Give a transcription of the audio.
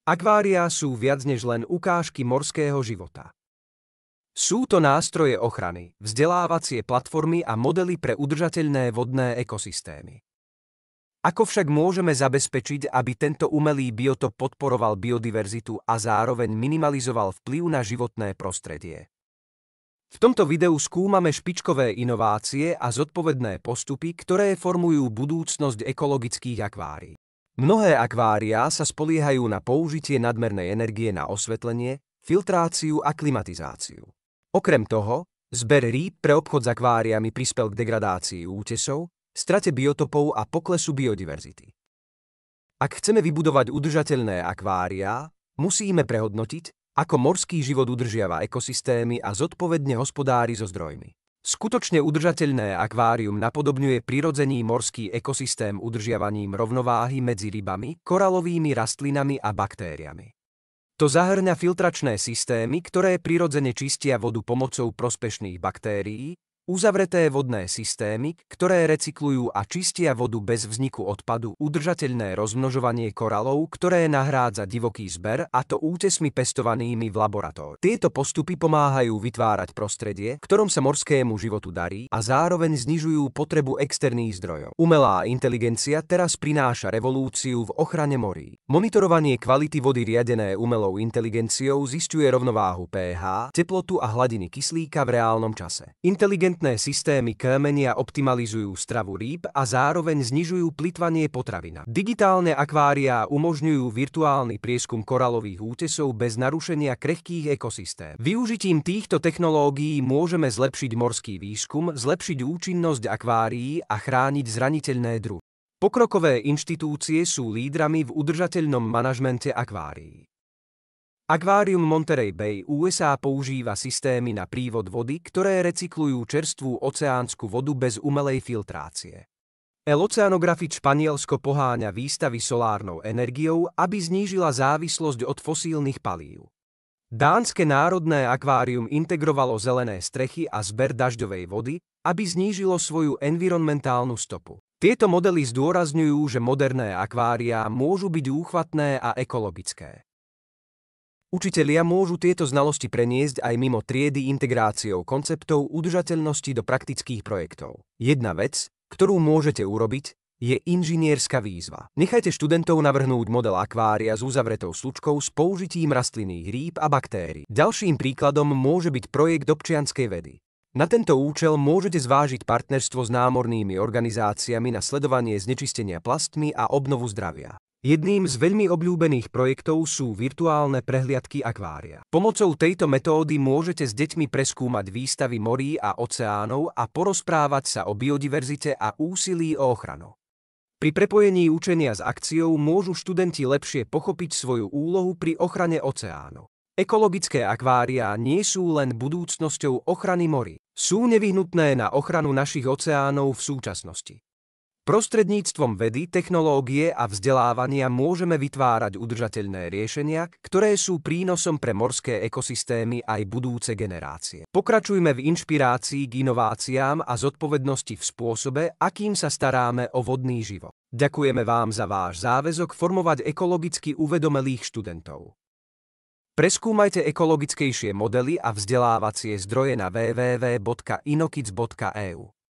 Akváriá sú viac než len ukážky morského života. Sú to nástroje ochrany, vzdelávacie platformy a modely pre udržateľné vodné ekosystémy. Ako však môžeme zabezpečiť, aby tento umelý biotop podporoval biodiverzitu a zároveň minimalizoval vplyv na životné prostredie? V tomto videu skúmame špičkové inovácie a zodpovedné postupy, ktoré formujú budúcnosť ekologických akvárií. Mnohé akváriá sa spoliehajú na použitie nadmernej energie na osvetlenie, filtráciu a klimatizáciu. Okrem toho, zber rýb pre obchod s akváriami prispel k degradácii útesov, strate biotopov a poklesu biodiverzity. Ak chceme vybudovať udržateľné akváriá, musíme prehodnotiť, ako morský život udržiava ekosystémy a zodpovedne hospodári so zdrojmi. Skutočne udržateľné akvárium napodobňuje prirodzený morský ekosystém udržiavaním rovnováhy medzi rybami, koralovými rastlinami a baktériami. To zahŕňa filtračné systémy, ktoré prirodzene čistia vodu pomocou prospešných baktérií, uzavreté vodné systémy, ktoré recyklujú a čistia vodu bez vzniku odpadu, udržateľné rozmnožovanie koralov, ktoré nahrádza divoký zber, a to útesmi pestovanými v laboratóriu. Tieto postupy pomáhajú vytvárať prostredie, v ktorom sa morskému životu darí a zároveň znižujú potrebu externých zdrojov. Umelá inteligencia teraz prináša revolúciu v ochrane morí. Monitorovanie kvality vody riadené umelou inteligenciou zisťuje rovnováhu pH, teplotu a hladiny kyslíka v reálnom čase. Inteligentné systémy kménia optimalizujú stravu rýb a zároveň znižujú plytvanie potravinami. Digitálne akváriá umožňujú virtuálny prieskum koralových útesov bez narušenia krehkých ekosystém. Využitím týchto technológií môžeme zlepšiť morský výskum, zlepšiť účinnosť akvárií a chrániť zraniteľné druhy. Pokrokové inštitúcie sú lídrami v udržateľnom manažmente akvárií. Akvárium Monterey Bay, USA používa systémy na prívod vody, ktoré recyklujú čerstvú oceánsku vodu bez umelej filtrácie. El Oceanographic Španielsko poháňa výstavy solárnou energiou, aby znížila závislosť od fosílnych palív. Dánske národné akvárium integrovalo zelené strechy a zber dažďovej vody, aby znížilo svoju environmentálnu stopu. Tieto modely zdôrazňujú, že moderné akváriá môžu byť úchvatné a ekologické. Učitelia môžu tieto znalosti preniesť aj mimo triedy integráciou konceptov udržateľnosti do praktických projektov. Jedna vec, ktorú môžete urobiť, je inžinierska výzva. Nechajte študentov navrhnúť model akvária s uzavretou slučkou s použitím rastlinných rýb a baktérií. Ďalším príkladom môže byť projekt občianskej vedy. Na tento účel môžete zvážiť partnerstvo s námornými organizáciami na sledovanie znečistenia plastmi a obnovu zdravia. Jedným z veľmi obľúbených projektov sú virtuálne prehliadky akvária. Pomocou tejto metódy môžete s deťmi preskúmať výstavy morí a oceánov a porozprávať sa o biodiverzite a úsilí o ochranu. Pri prepojení učenia s akciou môžu študenti lepšie pochopiť svoju úlohu pri ochrane oceánov. Ekologické akváriá nie sú len budúcnosťou ochrany morí. Sú nevyhnutné na ochranu našich oceánov v súčasnosti. Prostredníctvom vedy, technológie a vzdelávania môžeme vytvárať udržateľné riešenia, ktoré sú prínosom pre morské ekosystémy aj budúce generácie. Pokračujme v inšpirácii k inováciám a zodpovednosti v spôsobe, akým sa staráme o vodný život. Ďakujeme vám za váš záväzok formovať ekologicky uvedomelých študentov. Preskúmajte ekologickejšie modely a vzdelávacie zdroje na www.inokids.eu.